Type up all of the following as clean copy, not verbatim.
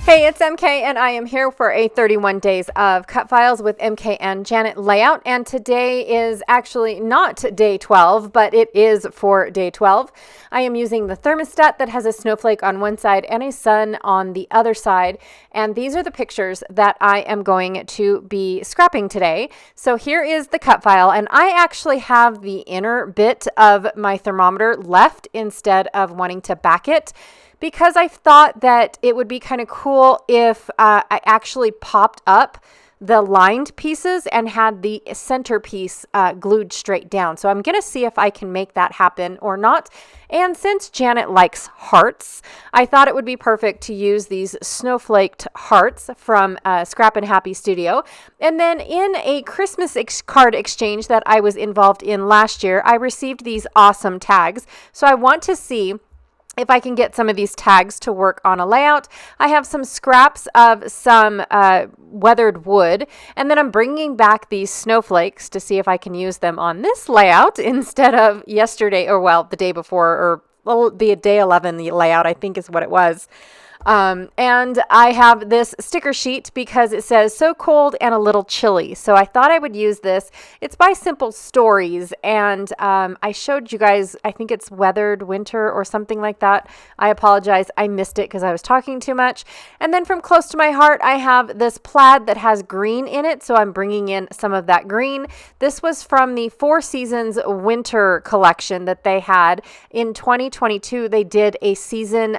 Hey, it's MK, and I am here for a 31 days of cut files with MK and Janet layout. And today is actually not day 12, but it is for day 12. I am using the thermostat that has a snowflake on one side and a sun on the other side. And these are the pictures that I am going to be scrapping today. So here is the cut file, and I actually have the inner bit of my thermometer left instead of wanting to back it, because I thought that it would be kind of cool if I actually popped up the lined pieces and had the centerpiece glued straight down. So I'm going to see if I can make that happen or not. And since Janet likes hearts, I thought it would be perfect to use these snowflaked hearts from Scrap and Happy Studio. And then in a Christmas card exchange that I was involved in last year, I received these awesome tags. So I want to see if I can get some of these tags to work on a layout. I have some scraps of some weathered wood, and then I'm bringing back these snowflakes to see if I can use them on this layout instead of yesterday, or well, the day before, or the day 11 layout, I think is what it was. And I have this sticker sheet because it says so cold and a little chilly. So I thought I would use this. It's by Simple Stories. And I showed you guys, I think it's Weathered Winter or something like that. I apologize. I missed it because I was talking too much. And then from Close to My Heart, I have this plaid that has green in it. So I'm bringing in some of that green. This was from the Four Seasons winter collection that they had in 2022. They did a season,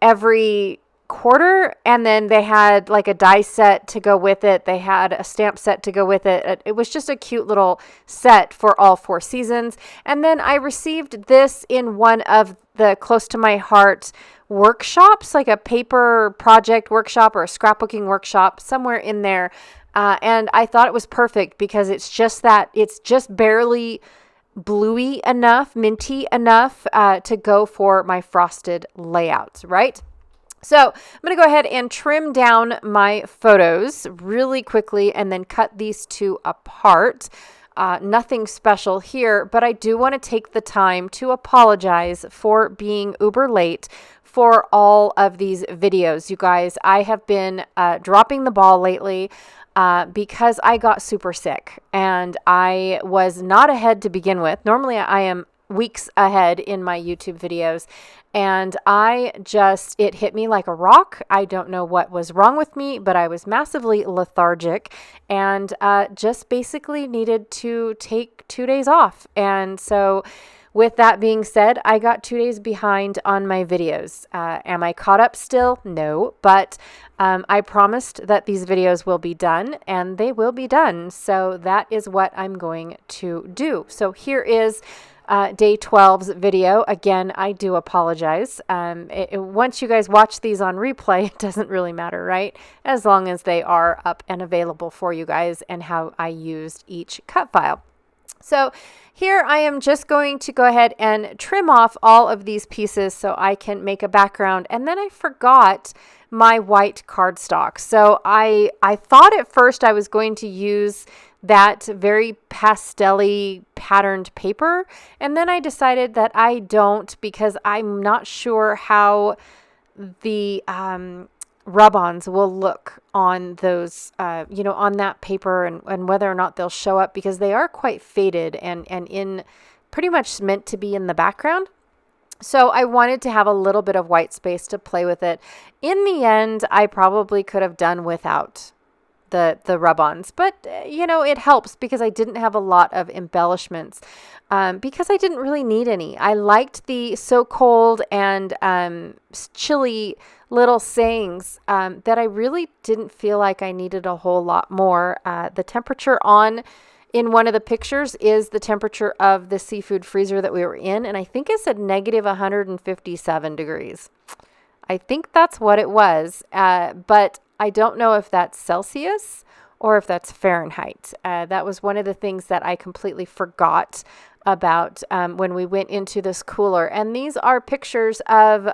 every quarter, and then they had like a die set to go with it. They had a stamp set to go with it. It was just a cute little set for all four seasons. And then I received this in one of the Close to My Heart workshops, like a paper project workshop or a scrapbooking workshop, somewhere in there. And I thought it was perfect because it's just barely bluey enough, minty enough to go for my frosted layouts, right? So I'm going to go ahead and trim down my photos really quickly and then cut these two apart. Nothing special here, but I do want to take the time to apologize for being uber late for all of these videos. You guys, I have been dropping the ball lately. Because I got super sick and I was not ahead to begin with. Normally I am weeks ahead in my YouTube videos, and it hit me like a rock. I don't know what was wrong with me, but I was massively lethargic and just basically needed to take 2 days off. And so with that being said, I got 2 days behind on my videos. Am I caught up still? No, but I promised that these videos will be done, and they will be done. So that is what I'm going to do. So here is day 12's video. Again, I do apologize. Once you guys watch these on replay, it doesn't really matter, right? As long as they are up and available for you guys and how I used each cut file. So here I am just going to go ahead and trim off all of these pieces so I can make a background. And then I forgot my white cardstock. So I thought at first I was going to use that very pastel-y patterned paper. And then I decided that I don't, because I'm not sure how the rub-ons will look on those, on that paper, and whether or not they'll show up, because they are quite faded and in pretty much meant to be in the background. So I wanted to have a little bit of white space to play with it. In the end, I probably could have done without the rub-ons, but it helps because I didn't have a lot of embellishments, because I didn't really need any. I liked the so cold and chilly little sayings that I really didn't feel like I needed a whole lot more. The temperature in one of the pictures is the temperature of the seafood freezer that we were in, and I think it said negative 157 degrees. I think that's what it was, but I don't know if that's Celsius or if that's Fahrenheit. That was one of the things that I completely forgot about when we went into this cooler. And these are pictures of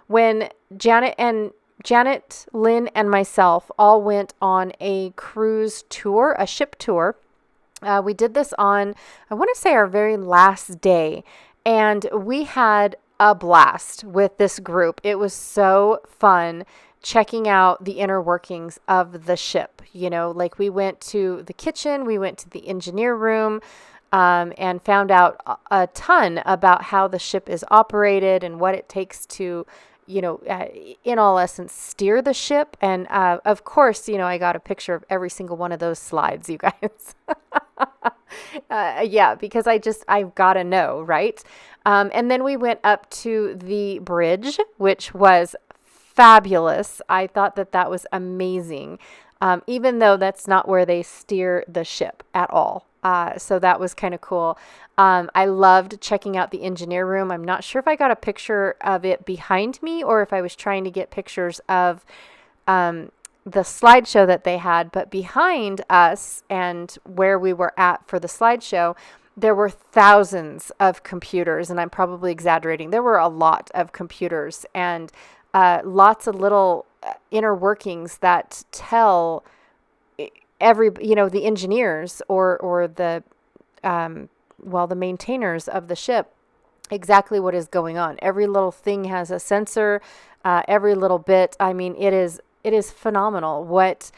when Janet, Lynn, and myself all went on a cruise tour, a ship tour. We did this on, I want to say, our very last day. And we had a blast with this group. It was so fun checking out the inner workings of the ship. Like we went to the kitchen, we went to the engineer room, and found out a ton about how the ship is operated and what it takes to, in all essence, steer the ship. And of course, I got a picture of every single one of those slides, you guys. Yeah, because I've got to know, right? And then we went up to the bridge, which was fabulous. I thought that was amazing, even though that's not where they steer the ship at all. So that was kind of cool. I loved checking out the engineer room. I'm not sure if I got a picture of it behind me or if I was trying to get pictures of the slideshow that they had, but behind us and where we were at for the slideshow, there were thousands of computers, and I'm probably exaggerating. There were a lot of computers and lots of little inner workings that tell the engineers or the the maintainers of the ship exactly what is going on. Every little thing has a sensor, every little bit. I mean, it is phenomenal what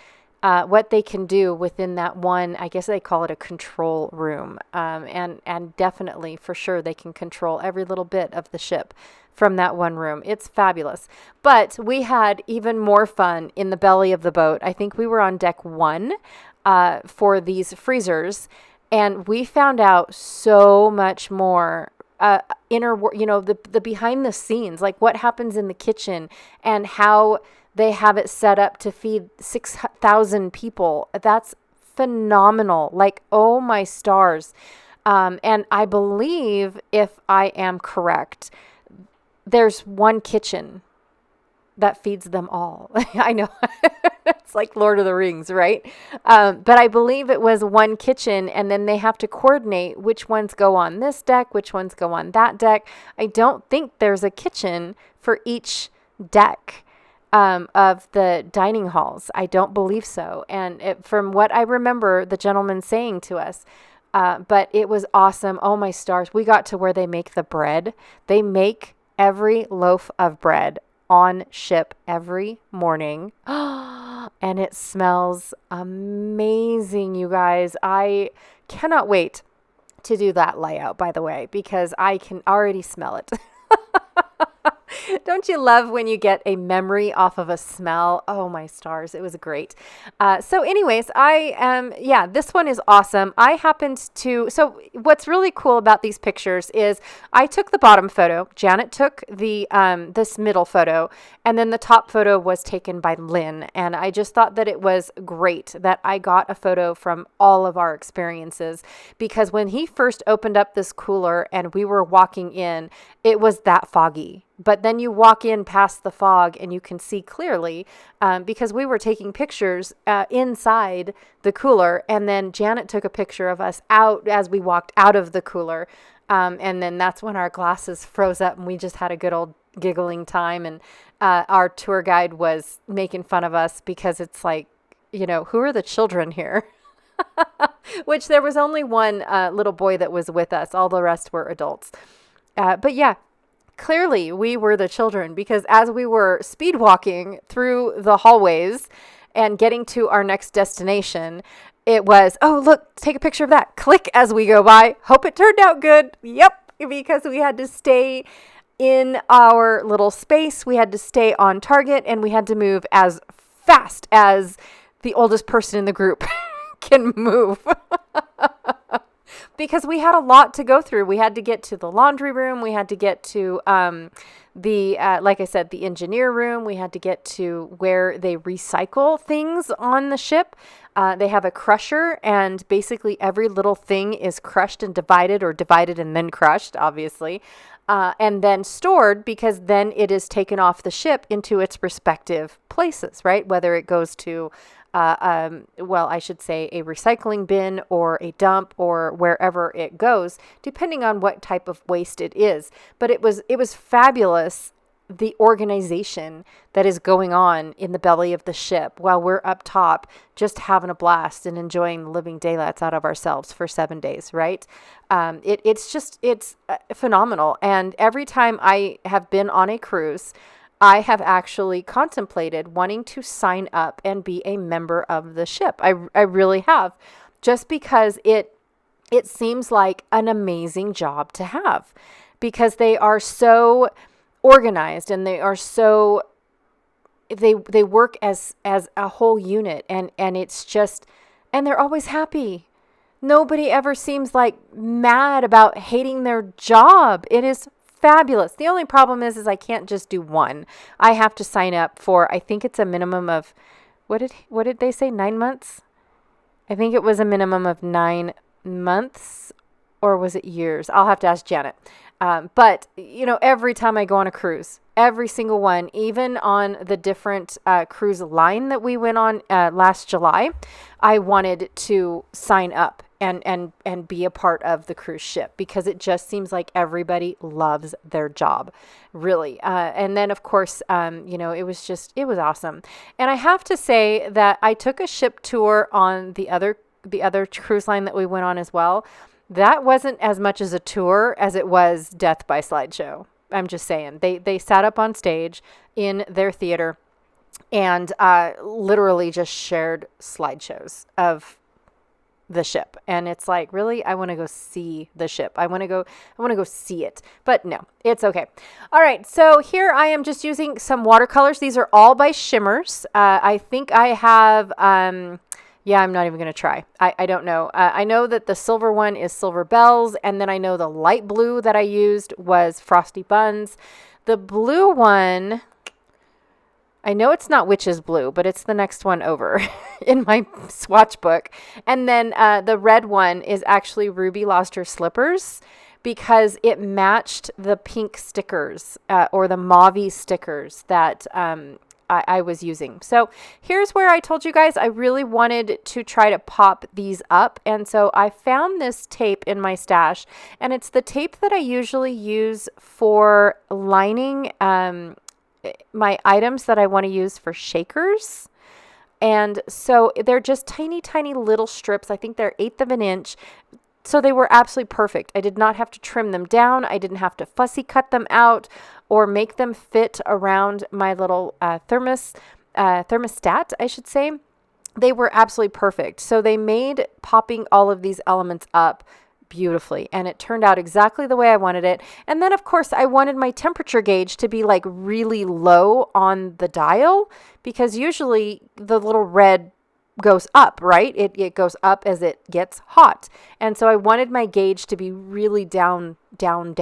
they can do within that one. I guess they call it a control room, and definitely for sure they can control every little bit of the ship from that one room. It's fabulous. But we had even more fun in the belly of the boat. I think we were on deck 1 for these freezers, and we found out so much more the behind the scenes, like what happens in the kitchen and how they have it set up to feed 6,000 people. That's phenomenal. Like, oh my stars. And I believe, if I am correct, there's one kitchen that feeds them all. I know. It's like Lord of the Rings, right? But I believe it was one kitchen, and then they have to coordinate which ones go on this deck, which ones go on that deck. I don't think there's a kitchen for each deck of the dining halls. I don't believe so. And from what I remember the gentleman saying to us, but it was awesome. Oh my stars. We got to where they make the bread. They make every loaf of bread on ship every morning. And it smells amazing, you guys. I cannot wait to do that layout, by the way, because I can already smell it. Don't you love when you get a memory off of a smell? Oh my stars. It was great. So anyways, this one is awesome. So what's really cool about these pictures is I took the bottom photo. Janet took this middle photo, and then the top photo was taken by Lynn. And I just thought that it was great that I got a photo from all of our experiences, because when he first opened up this cooler and we were walking in, it was that foggy. But then you walk in past the fog and you can see clearly, because we were taking pictures inside the cooler. And then Janet took a picture of us out as we walked out of the cooler. And then that's when our glasses froze up and we just had a good old giggling time. And our tour guide was making fun of us because it's like, who are the children here? Which there was only one little boy that was with us. All the rest were adults. But yeah. Clearly, we were the children, because as we were speed walking through the hallways and getting to our next destination, it was, oh, look, take a picture of that. Click as we go by. Hope it turned out good. Yep, because we had to stay in our little space. We had to stay on target, and we had to move as fast as the oldest person in the group can move. Because we had a lot to go through. We had to get to the laundry room. We had to get to like I said, the engineer room. We had to get to where they recycle things on the ship. They have a crusher, and basically every little thing is crushed and divided, or divided and then crushed, obviously, and then stored, because then it is taken off the ship into its respective places, right? Whether it goes to I should say a recycling bin or a dump, or wherever it goes, depending on what type of waste it is. But it was fabulous the organization that is going on in the belly of the ship while we're up top just having a blast and enjoying the living daylights out of ourselves for 7 days, right? It's phenomenal. And every time I have been on a cruise, I have actually contemplated wanting to sign up and be a member of the ship. I really have, just because it seems like an amazing job to have, because they are so organized and they are so, they work as a whole unit, and it's just, and they're always happy. Nobody ever seems like mad about hating their job. It is fabulous. The only problem is I can't just do one. I have to sign up for, I think it's a minimum of, what did they say, 9 months? I think it was a minimum of 9 months, or was it years? I'll have to ask Janet. But, every time I go on a cruise, every single one, even on the different cruise line that we went on last July, I wanted to sign up and be a part of the cruise ship, because it just seems like everybody loves their job, really. And then, of course, it was awesome. And I have to say that I took a ship tour on the other cruise line that we went on as well. That wasn't as much as a tour as it was death by slideshow. I'm just saying. They sat up on stage in their theater and literally just shared slideshows of the ship. And it's like, really, I want to go see the ship. I want to go see it. But no, it's okay. All right. So here I am just using some watercolors. These are all by Shimmers. I think I have, yeah, I'm not even going to try. I don't know. I know that the silver one is Silver Bells. And then I know the light blue that I used was Frosty Buns. The blue one, I know it's not Witch's Blue, but it's the next one over in my swatch book. And then the red one is actually Ruby Lost Her Slippers, because it matched the pink stickers or the mauve stickers that I was using. So here's where I told you guys I really wanted to try to pop these up. And so I found this tape in my stash, and it's the tape that I usually use for lining my items that I want to use for shakers. And so they're just tiny, tiny little strips. I think they're 1/8 of an inch. So they were absolutely perfect. I did not have to trim them down. I didn't have to fussy cut them out or make them fit around my little thermostat, I should say. They were absolutely perfect. So they made popping all of these elements up beautifully, and it turned out exactly the way I wanted it. And then, of course, I wanted my temperature gauge to be like really low on the dial, because usually the little red goes up, right? It goes up as it gets hot. And so I wanted my gauge to be really down, down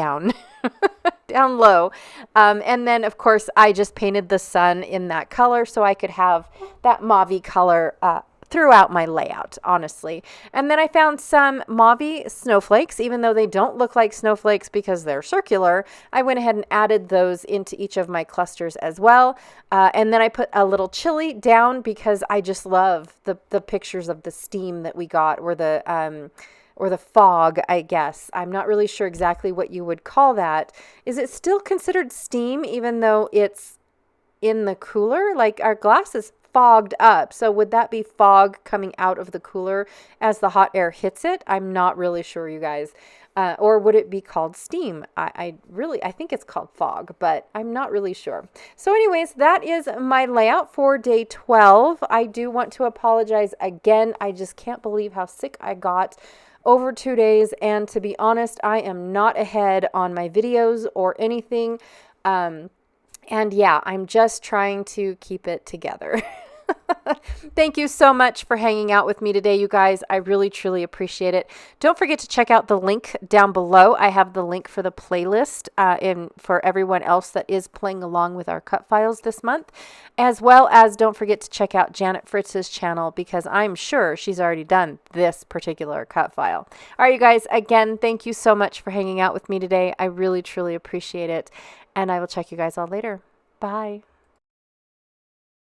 low. And then, of course, I just painted the sun in that color so I could have that mauve color throughout my layout, honestly. And then I found some mauve snowflakes, even though they don't look like snowflakes because they're circular. I went ahead and added those into each of my clusters as well. And then I put a little chili down because I just love the pictures of the steam that we got, or the fog, I guess. I'm not really sure exactly what you would call that. Is it still considered steam even though it's in the cooler? Like, our glass is fogged up. So would that be fog coming out of the cooler as the hot air hits it? I'm not really sure, you guys. Or would it be called steam? I think it's called fog, but I'm not really sure. So anyways, that is my layout for day 12. I do want to apologize again. I just can't believe how sick I got over 2 days. And to be honest, I am not ahead on my videos or anything. And yeah, I'm just trying to keep it together. Thank you so much for hanging out with me today, you guys. I really, truly appreciate it. Don't forget to check out the link down below. I have the link for the playlist for everyone else that is playing along with our cut files this month, as well as don't forget to check out Janet Fritz's channel, because I'm sure she's already done this particular cut file. All right, you guys, again, thank you so much for hanging out with me today. I really, truly appreciate it. And I will check you guys all later. Bye.